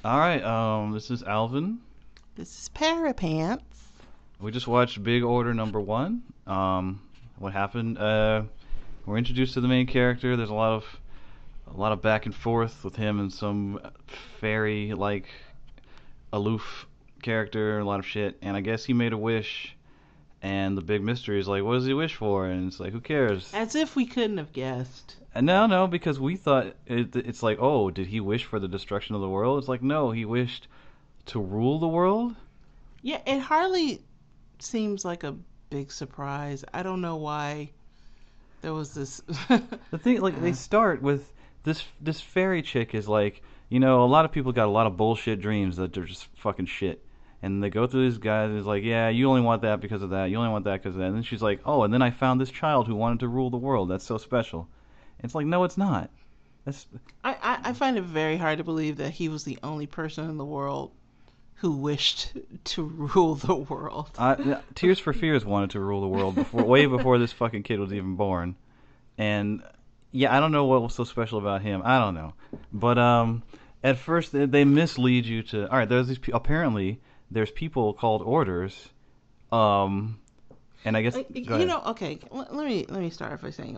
All right, this is Alvin. This is Parapants. We just watched Big Order number one. What happened? We're introduced to the main character. There's a lot of back and forth with him and some fairy like aloof character, a lot of shit. And I guess he made a wish, and the big mystery is like, what does he wish for? And it's like, who cares? As if we couldn't have guessed. And no, because we thought it's like, oh, did he wish for the destruction of the world? It's like, no, he wished to rule the world. Yeah, it hardly seems like a big surprise. I don't know why there was this. The thing, like, they start with this fairy chick is like, a lot of people got a lot of bullshit dreams that they're just fucking shit, and they go through these guys. And it's like, yeah, you only want that because of that. You only want that because of that. And then she's like, oh, and then I found this child who wanted to rule the world. That's so special. It's like, no, it's not. That's I find it very hard to believe that he was the only person in the world who wished to rule the world. Tears for Fears wanted to rule the world way before this fucking kid was even born, and yeah, I don't know what was so special about him. I don't know, but at first they mislead you to. All right, there's these apparently there's people called orders, and I guess Okay. Let me start by saying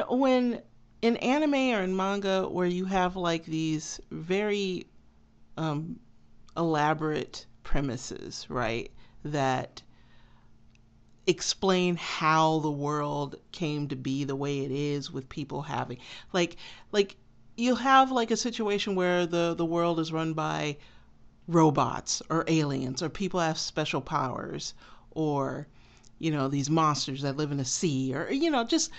when in anime or in manga where you have like these very um, elaborate premises, right? That explain how the world came to be the way it is with people having like like you'll have like a situation where the world is run by robots or aliens or people have special powers or these monsters that live in the sea or just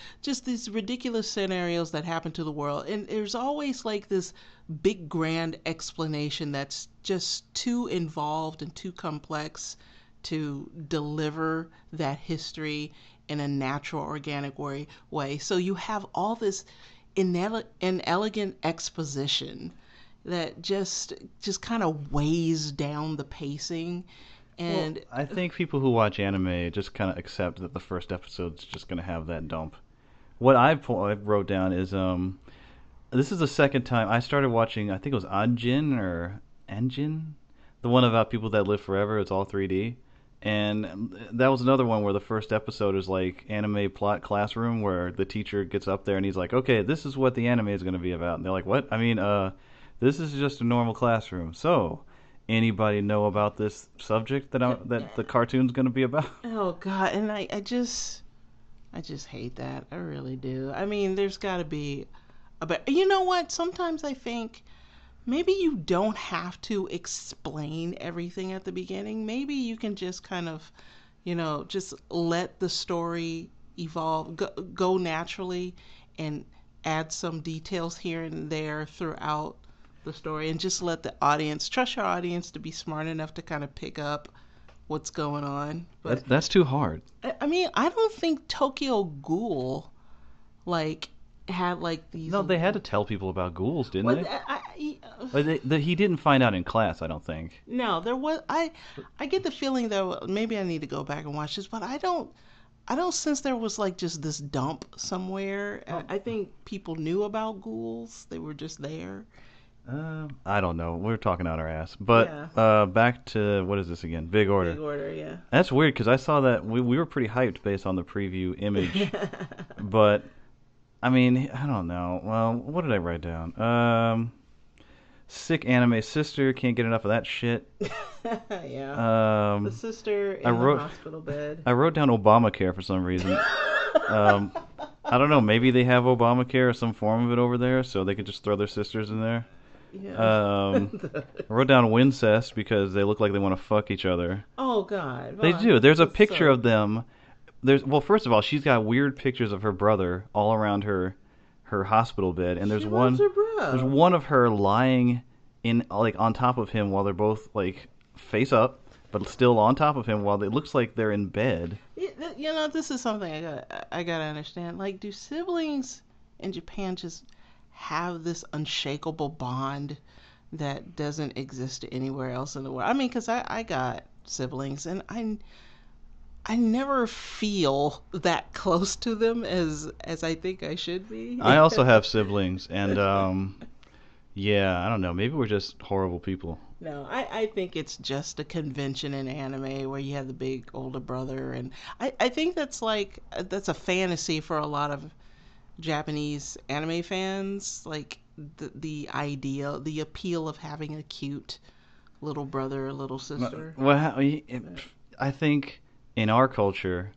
these ridiculous scenarios that happen to the world, and there's always like this big grand explanation that's just too involved and too complex to deliver that history in a natural organic way. So you have all this inelegant exposition that just kind of weighs down the pacing. well, And I think people who watch anime just kind of accept that the first episode's just gonna have that dump. What I wrote down is this is the second time I started watching. I think it was Anjin or Anjin, the one about people that live forever. It's all 3D. And that was another one where the first episode is like anime plot classroom where the teacher gets up there and he's like, okay, this is what the anime is going to be about. And they're like, what? I mean, this is just a normal classroom. So, anybody know about this subject that the cartoon's going to be about? oh god, and I just hate that. I really do. I mean, there's got to be a better. You know what? Sometimes I think maybe you don't have to explain everything at the beginning. Maybe you can just kind of, just let the story evolve, go naturally, and add some details here and there throughout the story, and just let the audience trust your audience to be smart enough to kind of pick up what's going on. But That's too hard. I mean, I don't think Tokyo Ghoul like had like these. No, they had to tell people about ghouls, didn't Well, they? But he didn't find out in class, I don't think. no, there was. I get the feeling that maybe I need to go back and watch this, but I don't sense there was like just this dump somewhere. Oh. I think people knew about ghouls; they were just there. I don't know. We're talking out our ass. But Yeah. back to what is this again? Big Order. Big order, yeah. That's weird because I saw that we were pretty hyped based on the preview image. But I mean, I don't know. Well, what did I write down? Sick anime sister, can't get enough of that shit. Yeah. The Um, sister I in the wrote hospital bed. I wrote down Obamacare for some reason. Um, I don't know. Maybe they have Obamacare or some form of it over there, so they could just throw their sisters in there. Yeah. I wrote down Wincest because they look like they want to fuck each other. Oh God. They Well, do. There's a that's picture so. of them. Well, first of all, she's got weird pictures of her brother all around her hospital bed, and She loves her there's bro. one of her lying in like on top of him while they're both like face up, but still on top of him while it looks like they're in bed. This is something I gotta understand. Like, do siblings in Japan just have this unshakable bond that doesn't exist anywhere else in the world? I mean, because I got siblings, and I never feel that close to them as I think I should be. I also have siblings, and Yeah, I don't know. Maybe we're just horrible people. No, I think it's just a convention in anime where you have the big older brother, and I think that's like that's a fantasy for a lot of Japanese anime fans, like the idea, the appeal of having a cute little brother or little sister. Well, I think in our culture,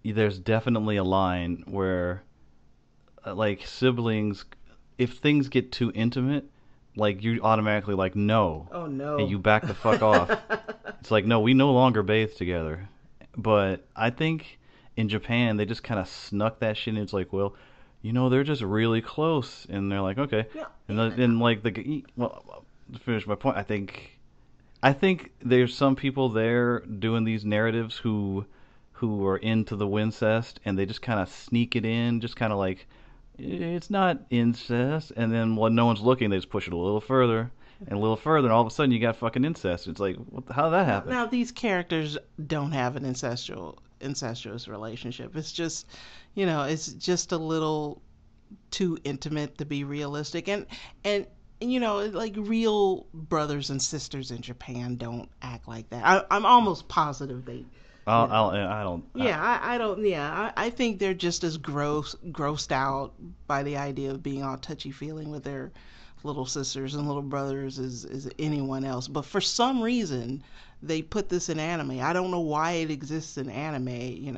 there's definitely a line where, like, siblings, if things get too intimate, like, you automatically, like, no. Oh And no. you back the fuck off. It's like, no, we no longer bathe together. But I think in Japan, they just kind of snuck that shit in. It's like, well, they're just really close. And they're like, okay. Yeah. And like, well, to finish my point, I think there's some people there doing these narratives who are into the wincest, and they just kind of sneak it in, just kind of like it's not incest, and then when no one's looking, they just push it a little further and a little further, and all of a sudden you got fucking incest. It's like, how did that happen? Now these characters don't have an incestuous relationship. It's just, it's just a little too intimate to be realistic, and like real brothers and sisters in Japan don't act like that. I'm almost positive they. I don't. Yeah, I don't. Yeah, I think they're just as grossed out by the idea of being all touchy feeling with their little sisters and little brothers as anyone else. But for some reason, they put this in anime. I don't know why it exists in anime.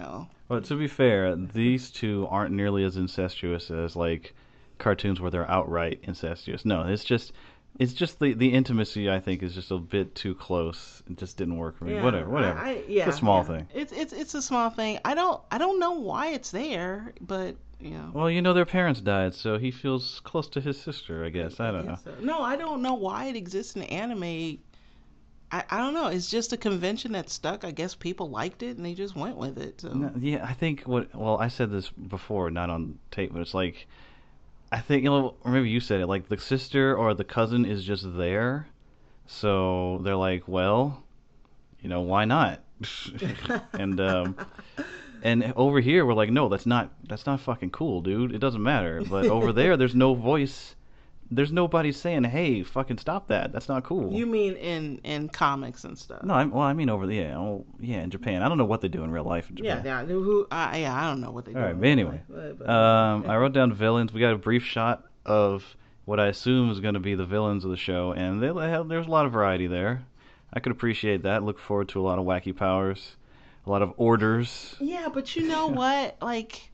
But to be fair, these two aren't nearly as incestuous as like cartoons where they're outright incestuous. No, it's just the intimacy. I think is just a bit too close. It just didn't work for me. Yeah, Whatever. yeah, It's a small yeah. thing. It's a small thing. I don't know why it's there, but Well, their parents died, so he feels close to his sister. I guess I don't know. guess so. No, I don't know why it exists in anime. I don't know. It's just a convention that stuck. I guess people liked it and they just went with it. So No, yeah, I think well, I said this before, not on tape, but it's like I think or maybe you said it. Like the sister or the cousin is just there, so they're like, well, why not? and and over here we're like, no, that's not fucking cool, dude. It doesn't matter. But over there, there's no voice. There's nobody saying, hey, fucking stop that. That's not cool. you mean in comics and stuff? No, I mean over there. Yeah, in Japan. I don't know what they do in real life in Yeah, Japan. yeah. Yeah, I don't know what they do. All right, but anyway, I wrote down villains. We got a brief shot of what I assume is going to be the villains of the show, and there's a lot of variety there. I could appreciate that. Look forward to a lot of wacky powers, a lot of orders. Yeah, but you know what? Like,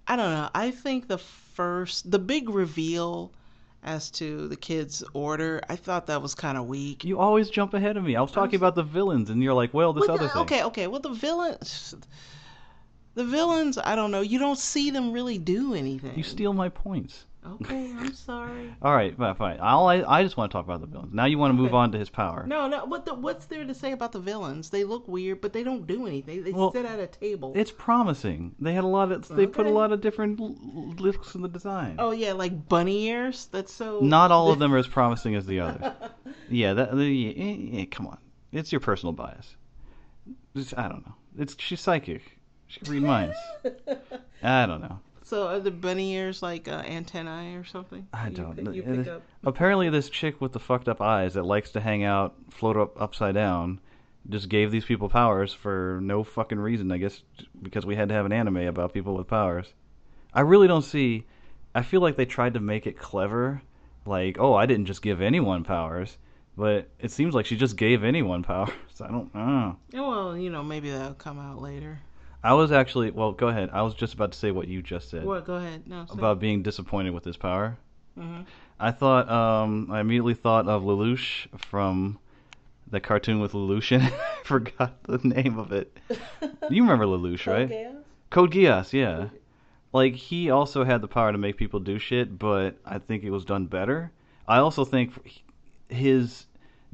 I don't know. I think the big reveal as to the kids' order, I thought that was kind of weak. You always jump ahead of me. I was talking about the villains, and you're like, well, this other thing. Okay. Well, the villains, I don't know. You don't see them really do anything. You steal my points. Okay, I'm sorry. All right, fine. I just want to talk about the villains. Now you want to move Okay. on to his power. No, no. What's there to say about the villains? They look weird, but they don't do anything. They Well, sit at a table. It's promising. They had a lot of. They put a Okay. lot of different looks in the design. Oh yeah, like bunny ears. That's so. Not all of them are as promising as the others. Yeah, come on. It's your personal bias. I don't know. She's psychic. She can read minds. I don't know. So are the bunny ears like antennae or something? I don't know. You pick up. Apparently, this chick with the fucked up eyes that likes to hang out, float up upside down, just gave these people powers for no fucking reason. I guess because we had to have an anime about people with powers. I really don't see. I feel like they tried to make it clever, like, oh, I didn't just give anyone powers, but it seems like she just gave anyone powers. I don't know. Yeah, well, maybe that'll come out later. I was actually, well, go ahead. I was just about to say what you just said What? Go ahead. No. about being disappointed with his power. Hmm. I immediately thought of Lelouch from the cartoon with Lelouch in it. I forgot the name of it. You remember Lelouch, right? Okay. Code Geass, yeah. Like, he also had the power to make people do shit, but I think it was done better. I also think his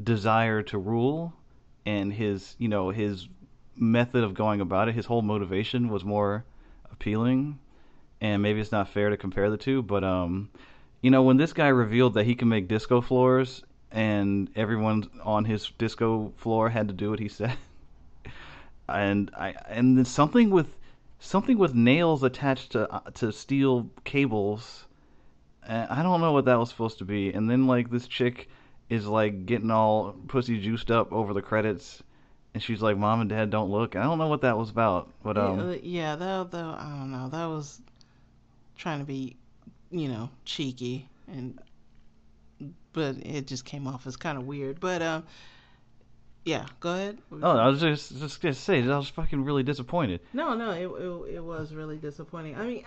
desire to rule and his method of going about it, his whole motivation was more appealing. And maybe it's not fair to compare the two, but when this guy revealed that he can make disco floors and everyone on his disco floor had to do what he said, and then something with nails attached to steel cables I don't know what that was supposed to be. And then like this chick is like getting all pussy juiced up over the credits, and she's like, "Mom and Dad, don't look." I don't know what that was about, but Yeah, that I don't know. That was trying to be, cheeky, but it just came off as kind of weird. But yeah, go ahead. oh, I was just gonna say I was fucking really disappointed. No, no, it was really disappointing. I mean,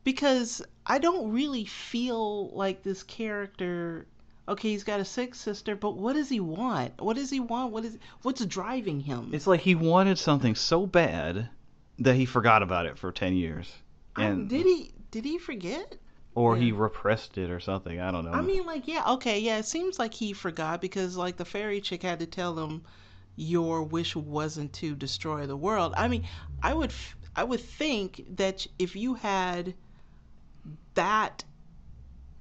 because I don't really feel like this character. Okay, he's got a sick sister, but what does he want? What does he want? What's driving him? It's like he wanted something so bad that he forgot about it for 10 years. And Did he forget? or Yeah. he repressed it or something. I don't know. I mean, like, yeah, okay, yeah. It seems like he forgot because, like, the fairy chick had to tell him your wish wasn't to destroy the world. I mean, I would think that if you had that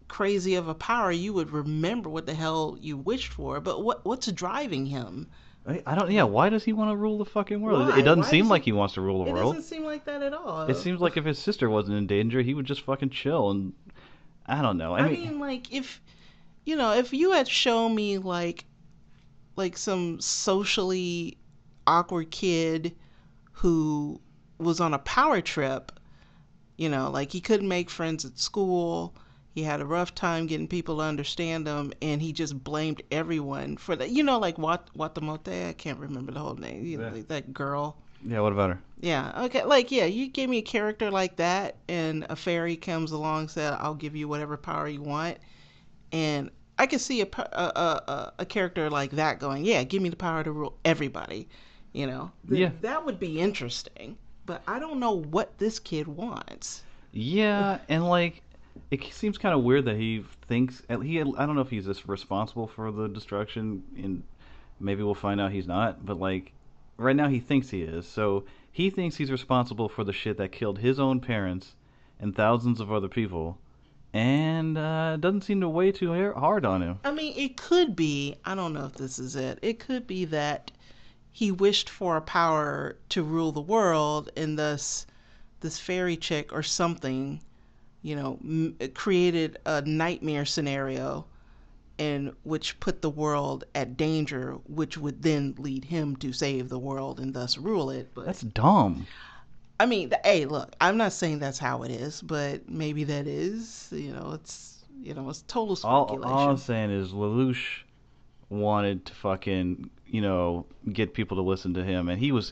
crazy of a power, you would remember what the hell you wished for. But what's driving him? I don't. Yeah, why does he want to rule the fucking world? Why? It doesn't Why seem does like he? he wants to rule the It world. doesn't seem like that at all. It seems like if his sister wasn't in danger, he would just fucking chill. And I don't know. I mean, like, if if you had shown me like some socially awkward kid who was on a power trip, like he couldn't make friends at school. He had a rough time getting people to understand him, and he just blamed everyone for that. Like Watamote, I can't remember the whole name. Yeah. Like that girl. Yeah, what about her? Yeah, okay. Like, yeah, you gave me a character like that, and a fairy comes along and said, I'll give you whatever power you want. And I could see a character like that going, yeah, give me the power to rule everybody. Yeah. That would be interesting. But I don't know what this kid wants. Yeah, and like it seems kind of weird that he thinks I don't know if he's just responsible for the destruction, and maybe we'll find out he's not. But like right now, he thinks he is. So he thinks he's responsible for the shit that killed his own parents and thousands of other people, and doesn't seem to weigh too hard on him. I mean, it could be, I don't know if this is it. It could be that he wished for a power to rule the world, and thus this fairy chick or something, created a nightmare scenario in which put the world at danger, which would then lead him to save the world and thus rule it. But That's dumb. I mean, hey, look, I'm not saying that's how it is, but maybe that is. It's total speculation. All I'm saying is Lelouch wanted to fucking get people to listen to him, and he was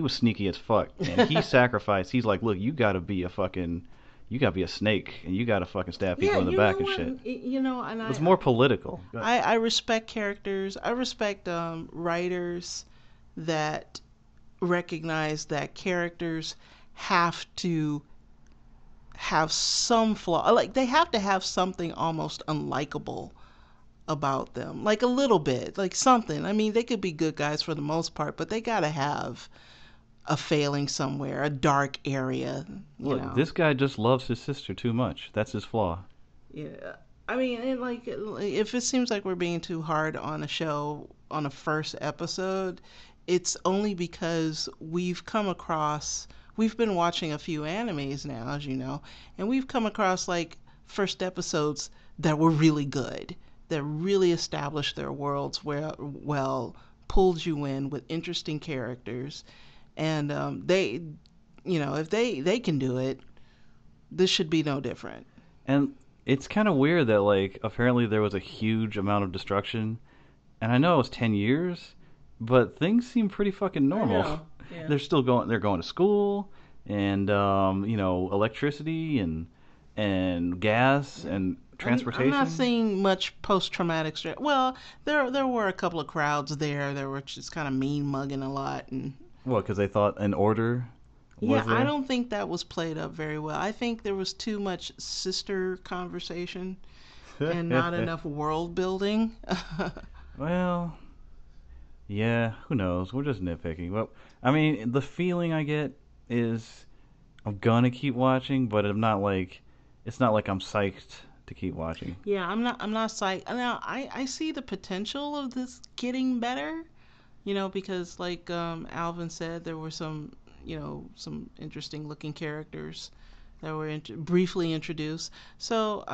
sneaky as fuck, and he sacrificed. He's like, look, you gotta be a snake, and you gotta fucking stab people in the back and shit. And It's more political. I respect characters. I respect writers that recognize that characters have to have some flaw. Like they have to have something almost unlikable about them, like a little bit, like something. I mean, they could be good guys for the most part, but they gotta have a failing somewhere, a dark area. Look, this guy just loves his sister too much. That's his flaw. Yeah. I mean, and like, if it seems like we're being too hard on a show on a first episode, it's only because we've been watching a few animes now, as you know, and we've come across like first episodes that were really good, that really established their worlds well, pulled you in with interesting characters, and they, if they can do it, this should be no different. And it's kind of weird that like apparently there was a huge amount of destruction, and I know it was 10 years, but things seem pretty fucking normal. I know. Yeah. They're going to school, and electricity and gas and transportation. I'm not seeing much post-traumatic stress. Well, there were a couple of crowds there that were just kind of mean mugging a lot, and What, because they thought an order was there? I don't think that was played up very well. I think there was too much sister conversation and not enough world building. Well, yeah, who knows? We're just nitpicking. But I mean, the feeling I get is I'm gonna keep watching, but it's not like I'm psyched to keep watching. Yeah, I'm not psyched. Now, I see the potential of this getting better, because like Alvin said, there were some interesting looking characters that were briefly introduced. So,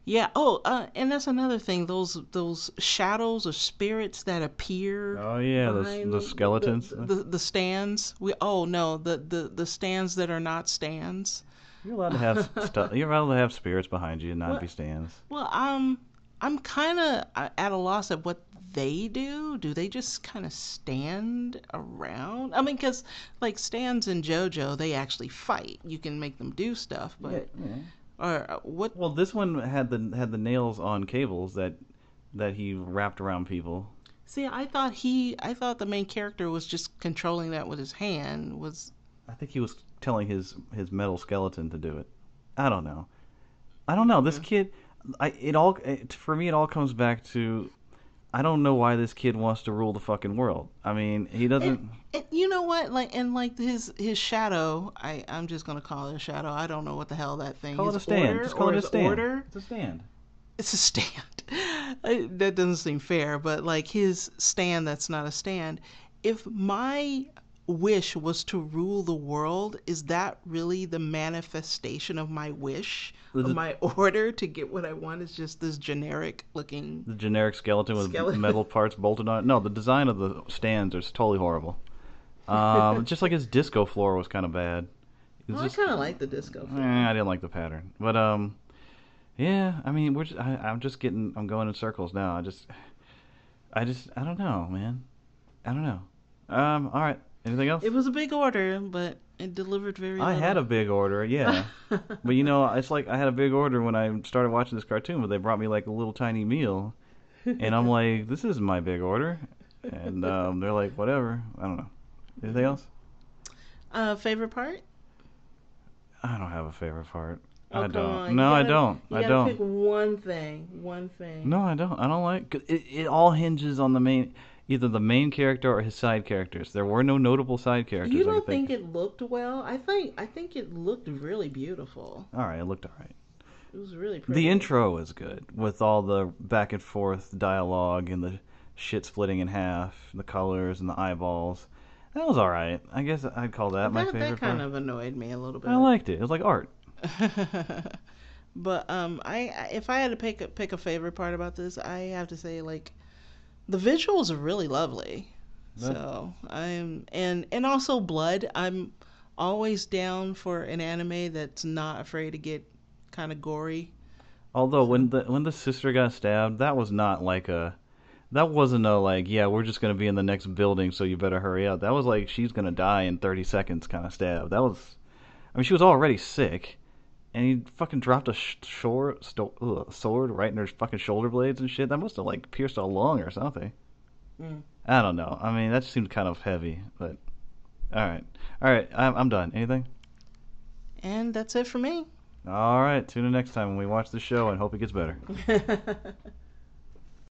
yeah. Oh, and that's another thing. Those shadows or spirits that appear Oh yeah, behind the skeletons. the stands. Oh no, the stands that are not stands. You're allowed to have stuff. You're allowed to have spirits behind you and not Well, be stands. well, I'm kind of at a loss at what they do. Do they just kind of stand around? I mean, because like stands in JoJo, they actually fight. You can make them do stuff, Yeah, but yeah. or what? Well, this one had the nails on cables that he wrapped around people. See, I thought the main character was just controlling that with his hand. Was I think he was telling his metal skeleton to do it. I don't know. I don't know. This kid, for me, it all comes back to I don't know why this kid wants to rule the fucking world. I mean, he doesn't. and you know what? Like his shadow. I'm just gonna call it a shadow. I don't know what the hell that thing Call is. it a stand. Order Just call or it a his stand. order? It's a stand. It's a stand. That doesn't seem fair, but like his stand, that's not a stand. If my wish was to rule the world, is that really the manifestation of my wish, of my order to get what I want? Is just this generic looking The generic skeleton with metal parts bolted on it. No, the design of the stands is totally horrible. Just like his disco floor was kind of bad. Well, I kind of like the disco floor. I didn't like the pattern, but yeah. I mean, I'm going in circles now. I don't know, man. I don't know. All right. Anything else? It was a big order, but it delivered very I little. had a big order, yeah. But you know, it's like I had a big order when I started watching this cartoon, but they brought me like a little tiny meal, and I'm like, this isn't my big order, and they're like, whatever. I don't know. Anything else? Favorite part? I don't have a favorite part. Oh, I come don't. on. No, I You don't. I gotta don't. pick one thing. One thing. No, I don't. I don't like. It all hinges on either the main character or his side characters. There were no notable side characters. You don't think it looked well? I think it looked really beautiful. All right, it looked all right. It was really pretty. The intro was good with all the back and forth dialogue and the shit splitting in half, the colors and the eyeballs. That was all right. I guess I'd call that my favorite That kind part. of annoyed me a little bit. I liked it. It was like art. But if I had to pick a favorite part about this, I have to say like the visuals are really lovely. So and also blood. I'm always down for an anime that's not afraid to get kind of gory. Although when the sister got stabbed, that wasn't a like, yeah, we're just gonna be in the next building, so you better hurry up. That was like she's gonna die in 30 seconds kind of stab. That was, I mean, she was already sick, and he fucking dropped a sword right in her fucking shoulder blades and shit. That must have like pierced a lung or something. Mm. I don't know. I mean, that seemed kind of heavy, but all right, I'm done. Anything? And that's it for me. All right, tune in next time when we watch the show and hope it gets better.